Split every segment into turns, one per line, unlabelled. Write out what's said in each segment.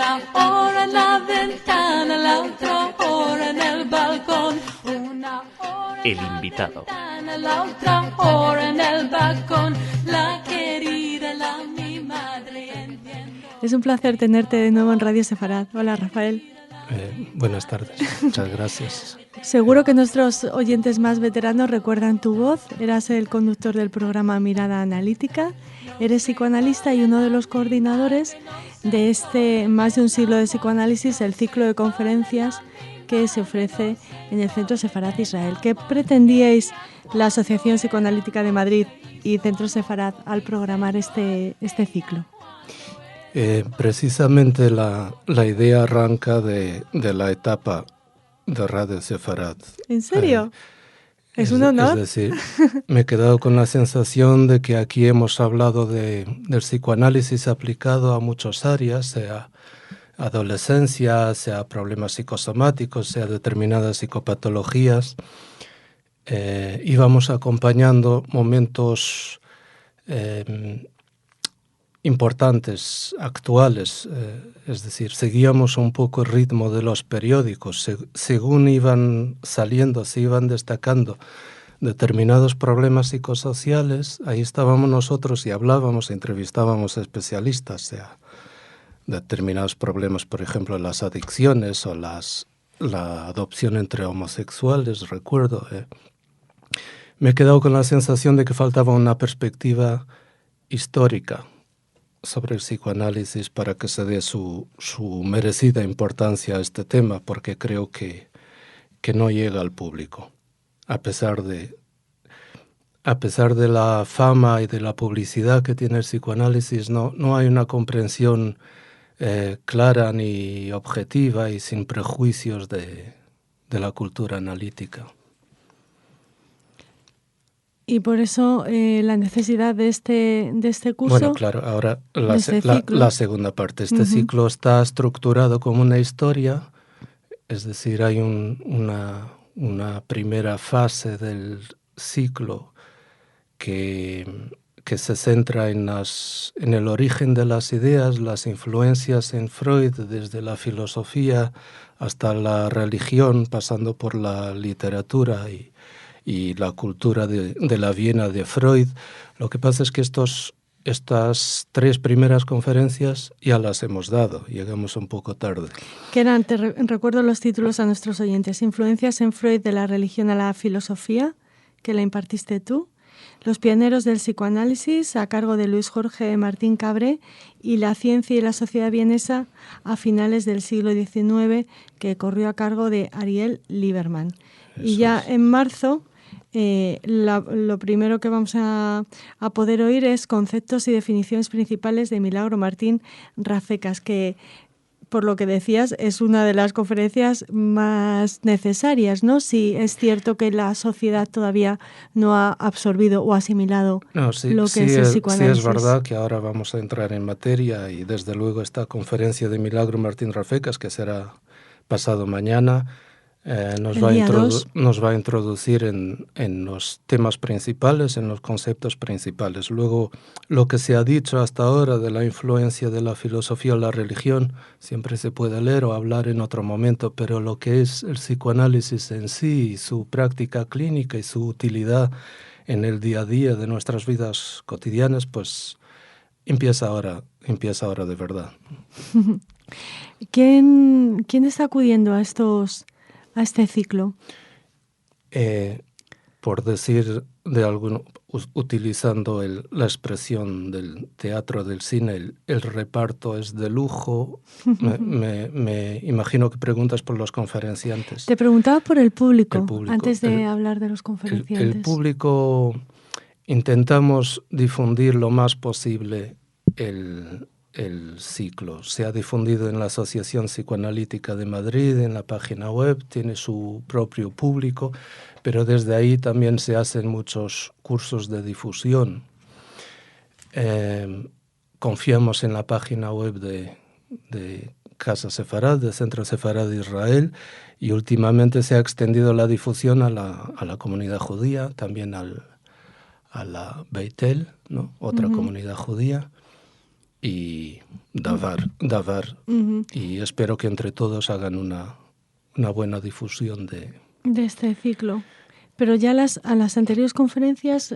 Una hora en la ventana, la otra hora en el balcón. Una hora
El invitado.
la otra hora en el balcón. La querida, mi madre, entiendo.
Es un placer tenerte de nuevo en Radio Sefarad. Hola, Rafael.
Buenas tardes, muchas gracias.
Seguro que nuestros oyentes más veteranos recuerdan tu voz. Eras el conductor del programa Mirada Analítica, eres psicoanalista y uno de los coordinadores de este Más de un siglo de psicoanálisis, el ciclo de conferencias que se ofrece en el Centro Sefarad Israel. ¿Qué pretendíais la Asociación Psicoanalítica de Madrid y Centro Sefarad al programar este ciclo?
Precisamente la idea arranca de la etapa de Radio Sefarad.
¿En serio? Es un honor.
Es decir, me he quedado con la sensación de que aquí hemos hablado del psicoanálisis aplicado a muchas áreas, sea adolescencia, sea problemas psicosomáticos, sea determinadas psicopatologías. Íbamos acompañando momentos importantes, actuales, es decir, seguíamos un poco el ritmo de los periódicos, según iban saliendo, se iban destacando determinados problemas psicosociales, ahí estábamos nosotros y hablábamos, entrevistábamos a especialistas, sea determinados problemas, por ejemplo, las adicciones o la adopción entre homosexuales, recuerdo. Me he quedado con la sensación de que faltaba una perspectiva histórica sobre el psicoanálisis para que se dé su merecida importancia a este tema, porque creo que no llega al público. A pesar de la fama y de la publicidad que tiene el psicoanálisis, no hay una comprensión clara ni objetiva y sin prejuicios de la cultura analítica.
Y por eso la necesidad de este curso.
Bueno, claro, ahora la segunda parte. Este ciclo está estructurado como una historia, es decir, hay una primera fase del ciclo que se centra en el origen de las ideas, las influencias en Freud, desde la filosofía hasta la religión, pasando por la literatura y la cultura de la Viena de Freud. Lo que pasa es que estas tres primeras conferencias ya las hemos dado, llegamos un poco tarde.
Que eran, recuerdo los títulos a nuestros oyentes: Influencias en Freud de la religión a la filosofía, que la impartiste tú; Los pioneros del psicoanálisis, a cargo de Luis Jorge Martín Cabré; y La ciencia y la sociedad vienesa a finales del siglo XIX, que corrió a cargo de Ariel Lieberman. Y ya en marzo, lo primero que vamos a poder oír es Conceptos y definiciones principales de Milagro Martín Rafecas, que, por lo que decías, es una de las conferencias más necesarias, ¿no? Si es cierto que la sociedad todavía no ha absorbido o asimilado lo que es el psicoanálisis.
Sí, es verdad que ahora vamos a entrar en materia, y desde luego esta conferencia de Milagro Martín Rafecas, que será pasado mañana, nos va a introducir en los temas principales, en los conceptos principales. Luego, lo que se ha dicho hasta ahora de la influencia de la filosofía o la religión siempre se puede leer o hablar en otro momento, pero lo que es el psicoanálisis en sí, su práctica clínica y su utilidad en el día a día de nuestras vidas cotidianas, pues empieza ahora de verdad.
¿Quién está acudiendo a este ciclo?
Por decir utilizando la expresión del teatro, del cine, el reparto es de lujo. Me imagino que preguntas por los conferenciantes.
Te preguntaba por el público antes de hablar de los conferenciantes.
El público, intentamos difundir lo más posible el ciclo. Se ha difundido en la Asociación Psicoanalítica de Madrid, en la página web, tiene su propio público, pero desde ahí también se hacen muchos cursos de difusión. Confiamos en la página web de Casa Sefarad, de Centro Sefarad de Israel, y últimamente se ha extendido la difusión a la comunidad judía, también a la Beitel, ¿no? Otra comunidad judía. y Davar. Y espero que entre todos hagan una buena difusión de
este ciclo. Pero ya a las anteriores conferencias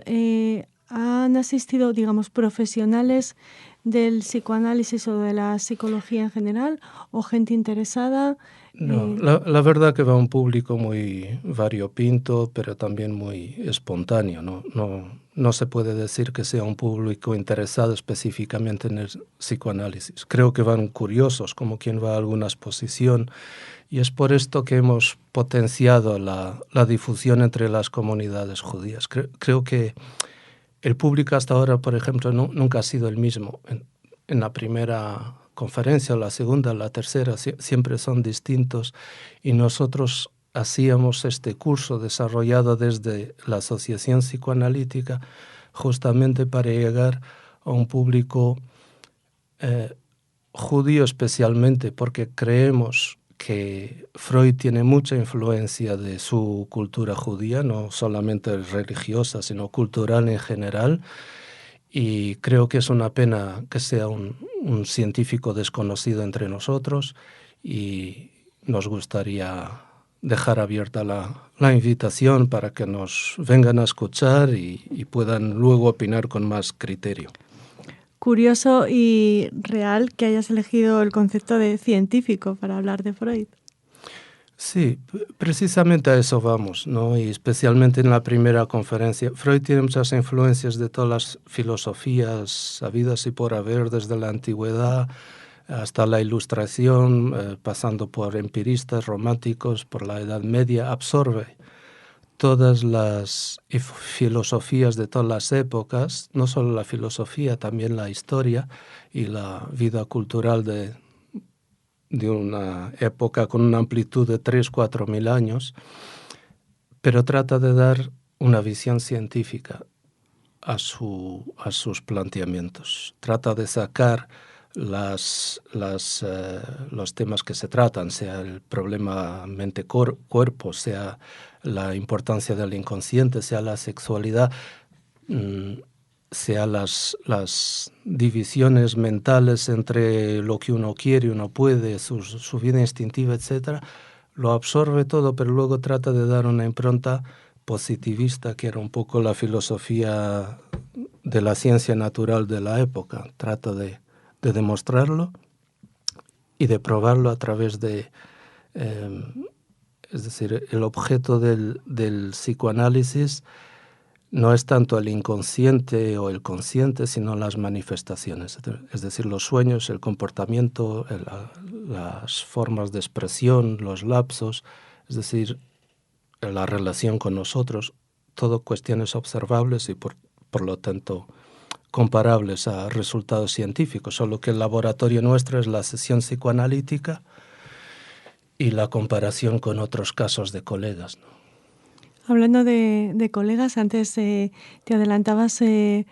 han asistido, digamos, profesionales del psicoanálisis o de la psicología en general, o gente interesada.
No, la verdad que va un público muy variopinto, pero también muy espontáneo. No se puede decir que sea un público interesado específicamente en el psicoanálisis. Creo que van curiosos, como quien va a alguna exposición, y es por esto que hemos potenciado la difusión entre las comunidades judías. Creo que el público hasta ahora, por ejemplo, nunca ha sido el mismo. En la primera conferencia, la segunda, la tercera, siempre son distintos, y nosotros hacíamos este curso desarrollado desde la Asociación Psicoanalítica justamente para llegar a un público judío especialmente, porque creemos que Freud tiene mucha influencia de su cultura judía, no solamente religiosa, sino cultural en general, y creo que es una pena que sea un científico desconocido entre nosotros, y nos gustaría dejar abierta la invitación para que nos vengan a escuchar y puedan luego opinar con más criterio.
Curioso y real que hayas elegido el concepto de científico para hablar de Freud.
Sí, precisamente a eso vamos, ¿no? Y especialmente en la primera conferencia. Freud tiene muchas influencias de todas las filosofías habidas y por haber, desde la antigüedad hasta la Ilustración, pasando por empiristas, románticos, por la Edad Media. Absorbe todas las filosofías de todas las épocas, no solo la filosofía, también la historia y la vida cultural de una época con una amplitud de 3.000 a 4.000 años, pero trata de dar una visión científica a sus planteamientos. Trata de sacar los temas que se tratan, sea el problema mente-cuerpo, sea la importancia del inconsciente, sea la sexualidad, sea las divisiones mentales entre lo que uno quiere y uno puede, su vida instintiva, etc. Lo absorbe todo, pero luego trata de dar una impronta positivista, que era un poco la filosofía de la ciencia natural de la época. Trata de demostrarlo y de probarlo a través de... es decir, el objeto del psicoanálisis no es tanto el inconsciente o el consciente, sino las manifestaciones, es decir, los sueños, el comportamiento, las formas de expresión, los lapsos, es decir, la relación con nosotros, todo cuestiones observables y por lo tanto comparables a resultados científicos, solo que el laboratorio nuestro es la sesión psicoanalítica y la comparación con otros casos de colegas, ¿no?
Hablando de colegas, antes te adelantabas y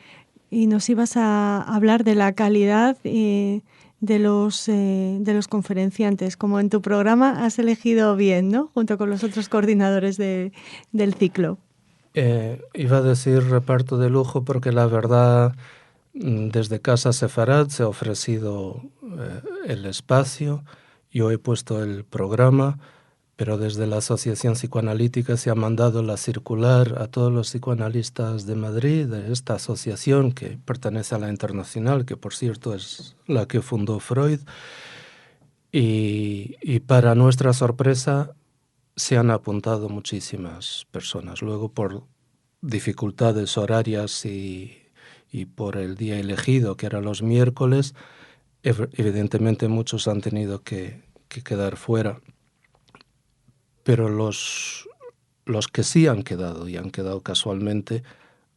nos ibas a hablar de la calidad de los conferenciantes. Como en tu programa has elegido bien, ¿no? Junto con los otros coordinadores del ciclo.
Iba a decir reparto de lujo porque la verdad desde Casa Sefarad se ha ofrecido el espacio, yo he puesto el programa, pero desde la Asociación Psicoanalítica se ha mandado la circular a todos los psicoanalistas de Madrid, de esta asociación que pertenece a la Internacional, que por cierto es la que fundó Freud, y para nuestra sorpresa se han apuntado muchísimas personas. Luego por dificultades horarias y por el día elegido, que era los miércoles, evidentemente muchos han tenido que quedar fuera. Pero los que sí han quedado, y han quedado casualmente,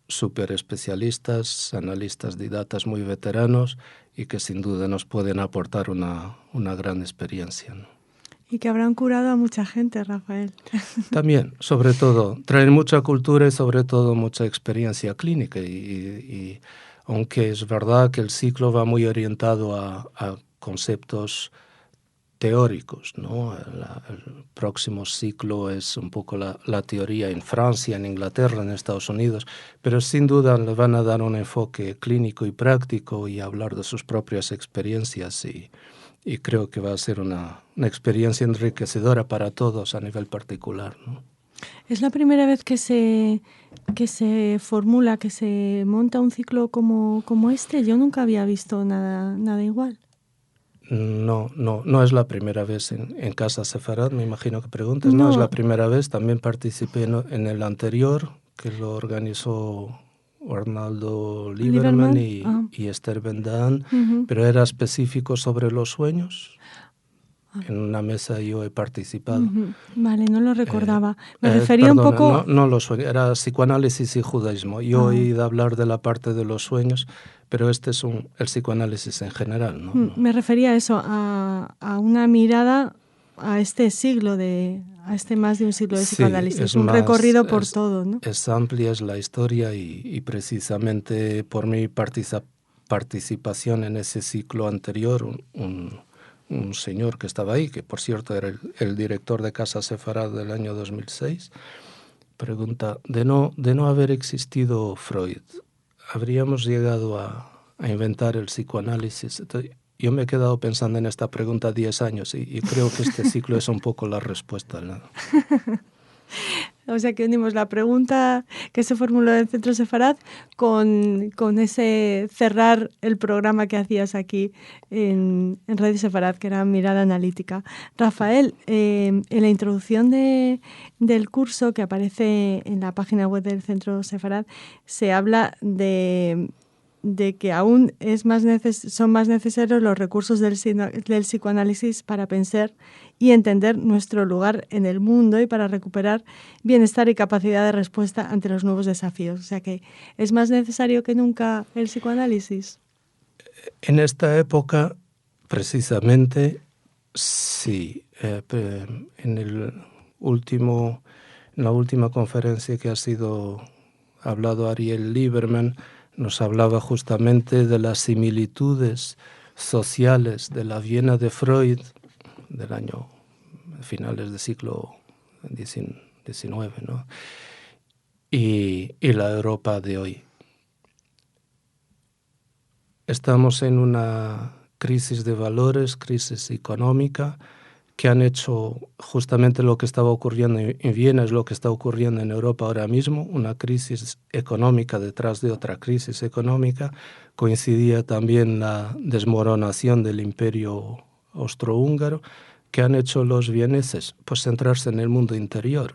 súper especialistas, analistas didatas muy veteranos y que sin duda nos pueden aportar una gran experiencia, ¿no?
Y que habrán curado a mucha gente, Rafael.
También, sobre todo, traen mucha cultura y sobre todo mucha experiencia clínica. Y aunque es verdad que el ciclo va muy orientado a conceptos teóricos, ¿no? El próximo ciclo es un poco la teoría en Francia, en Inglaterra, en Estados Unidos, pero sin duda le van a dar un enfoque clínico y práctico y hablar de sus propias experiencias y creo que va a ser una experiencia enriquecedora para todos a nivel particular, ¿no?
¿Es la primera vez que se formula, que se monta un ciclo como este? Yo nunca había visto nada igual.
No es la primera vez en Casa Sefarad, me imagino que preguntes.
No.
No es la primera vez, también participé en el anterior, que lo organizó Arnaldo Lieberman y Esther Ben-Dahn, pero era específico sobre los sueños. En una mesa yo he participado.
Vale, no lo recordaba. Me refería un poco...
No los sueños, era psicoanálisis y judaísmo. Yo he oído hablar de la parte de los sueños, pero este es el psicoanálisis en general, ¿no?
Me refería a eso, a una mirada a este siglo, a este más de un siglo de psicoanálisis, un recorrido por todo, ¿no?
Es amplia, es la historia y precisamente por mi participación en ese ciclo anterior, un señor que estaba ahí, que por cierto era el director de Casa Sefarad del año 2006, pregunta, de no haber existido Freud, ¿habríamos llegado a inventar el psicoanálisis? Entonces, yo me he quedado pensando en esta pregunta 10 años y creo que este ciclo es un poco la respuesta, ¿no?
O sea que unimos la pregunta que se formuló en el Centro Sefarad con ese cerrar el programa que hacías aquí en Radio Sefarad, que era Mirada Analítica. Rafael, en la introducción del curso que aparece en la página web del Centro Sefarad se habla de que aún son más necesarios los recursos del psicoanálisis para pensar y entender nuestro lugar en el mundo y para recuperar bienestar y capacidad de respuesta ante los nuevos desafíos. O sea que es más necesario que nunca el psicoanálisis.
En esta época, precisamente, sí. En la última conferencia que ha sido hablado Ariel Lieberman, nos hablaba justamente de las similitudes sociales de la Viena de Freud del año finales del siglo XIX, ¿no? y la Europa de hoy. Estamos en una crisis de valores, crisis económica, que han hecho justamente lo que estaba ocurriendo en Viena, es lo que está ocurriendo en Europa ahora mismo, una crisis económica detrás de otra crisis económica. Coincidía también la desmoronación del imperio austrohúngaro, que han hecho los vieneses, pues centrarse en el mundo interior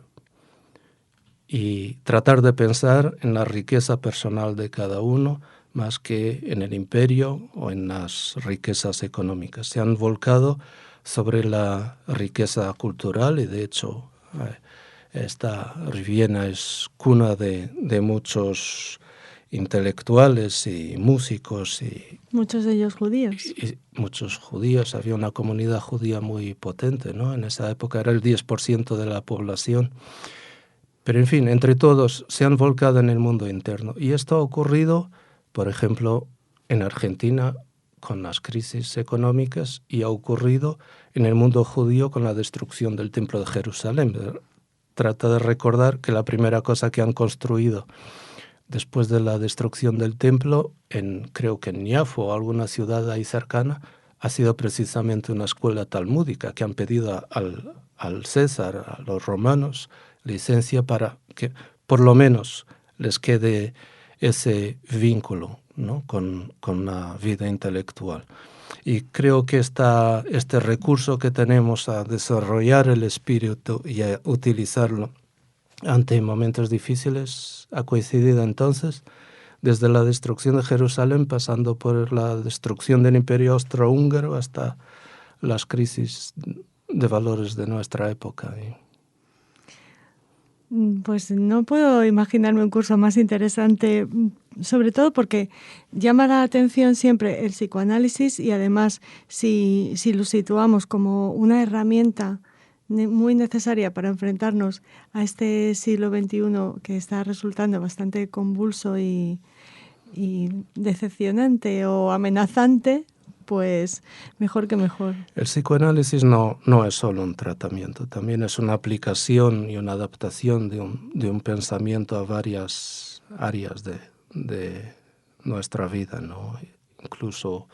y tratar de pensar en la riqueza personal de cada uno, más que en el imperio o en las riquezas económicas. Se han volcado sobre la riqueza cultural y de hecho esta Viena es cuna de muchos intelectuales y músicos y
muchos de ellos judíos.
Y muchos judíos, había una comunidad judía muy potente, ¿no? En esa época era el 10% de la población. Pero en fin, entre todos se han volcado en el mundo interno y esto ha ocurrido, por ejemplo, en Argentina con las crisis económicas y ha ocurrido en el mundo judío con la destrucción del Templo de Jerusalén. Trata de recordar que la primera cosa que han construido después de la destrucción del templo, creo que en Jafo o alguna ciudad ahí cercana, ha sido precisamente una escuela talmúdica que han pedido al César, a los romanos, licencia para que por lo menos les quede ese vínculo, ¿no? con la vida intelectual. Y creo que este recurso que tenemos a desarrollar el espíritu y a utilizarlo ante momentos difíciles ha coincidido entonces desde la destrucción de Jerusalén, pasando por la destrucción del Imperio Austrohúngaro hasta las crisis de valores de nuestra época.
Pues no puedo imaginarme un curso más interesante, sobre todo porque llama la atención siempre el psicoanálisis y además si lo situamos como una herramienta muy necesaria para enfrentarnos a este siglo XXI que está resultando bastante convulso y decepcionante o amenazante pues mejor que mejor.
El psicoanálisis no es solo un tratamiento, también es una aplicación y una adaptación de un pensamiento a varias áreas de nuestra vida, ¿no? Incluso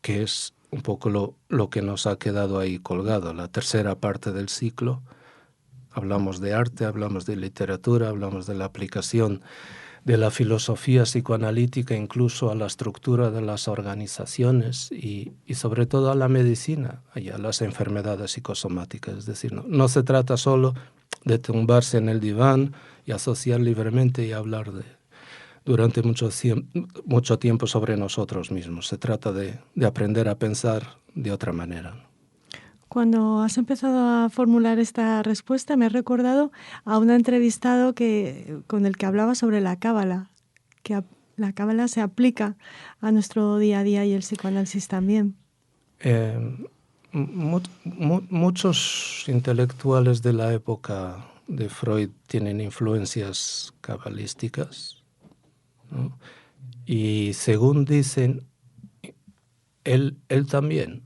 que es un poco lo que nos ha quedado ahí colgado, la tercera parte del ciclo. Hablamos de arte, hablamos de literatura, hablamos de la aplicación de la filosofía psicoanalítica incluso a la estructura de las organizaciones y sobre todo a la medicina y a las enfermedades psicosomáticas. Es decir, no se trata solo de tumbarse en el diván y asociar libremente y hablar durante mucho tiempo sobre nosotros mismos. Se trata de aprender a pensar de otra manera.
Cuando has empezado a formular esta respuesta, me he recordado a un entrevistado con el que hablaba sobre la cábala, que la cábala se aplica a nuestro día a día y el psicoanálisis también.
Muchos intelectuales de la época de Freud tienen influencias cabalísticas, ¿no? Y según dicen, él también,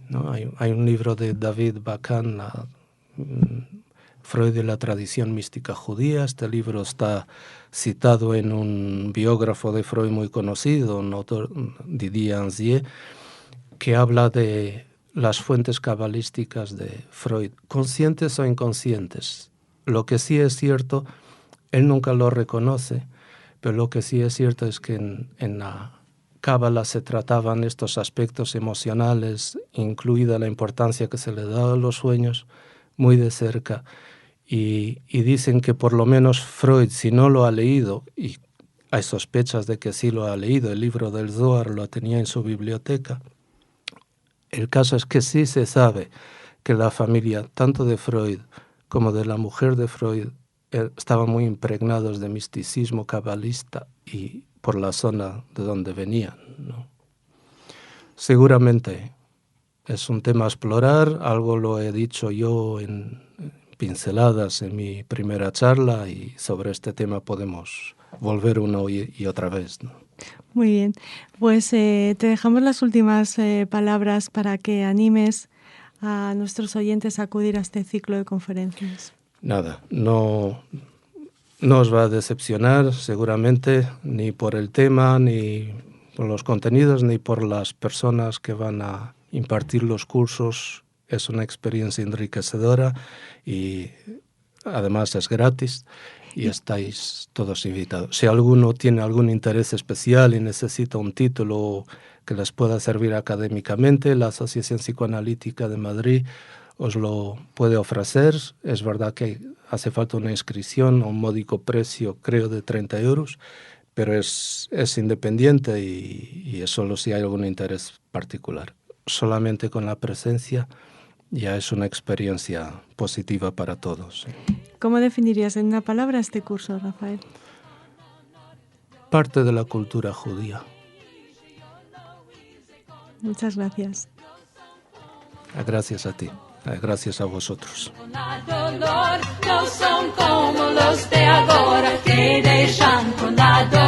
¿no? Hay un libro de David Bakan, Freud de la tradición mística judía. Este libro está citado en un biógrafo de Freud muy conocido, un autor, Didier Anzier, que habla de las fuentes cabalísticas de Freud, conscientes o inconscientes. Lo que sí es cierto, él nunca lo reconoce, pero lo que sí es cierto es que en la cábala se trataban estos aspectos emocionales, incluida la importancia que se le da a los sueños, muy de cerca. Y dicen que por lo menos Freud, si no lo ha leído, y hay sospechas de que sí lo ha leído, el libro del Zohar lo tenía en su biblioteca, el caso es que sí se sabe que la familia, tanto de Freud como de la mujer de Freud, estaban muy impregnados de misticismo cabalista y por la zona de donde venían, ¿no? Seguramente es un tema a explorar, algo lo he dicho yo en pinceladas en mi primera charla y sobre este tema podemos volver una y otra vez, ¿no?
Muy bien, pues te dejamos las últimas palabras para que animes a nuestros oyentes a acudir a este ciclo de conferencias.
Nada, no os va a decepcionar seguramente ni por el tema, ni por los contenidos, ni por las personas que van a impartir los cursos. Es una experiencia enriquecedora y además es gratis y estáis todos invitados. Si alguno tiene algún interés especial y necesita un título que les pueda servir académicamente, la Asociación Psicoanalítica de Madrid os lo puede ofrecer. Es verdad que hace falta una inscripción a un módico precio, creo, de 30 euros, pero es independiente y es solo si hay algún interés particular. Solamente con la presencia ya es una experiencia positiva para todos.
¿Cómo definirías en una palabra este curso, Rafael?
Parte de la cultura judía.
Muchas gracias.
Gracias a ti. Gracias a vosotros.
Dolor, no son como los de ahora que dejan con la dolor.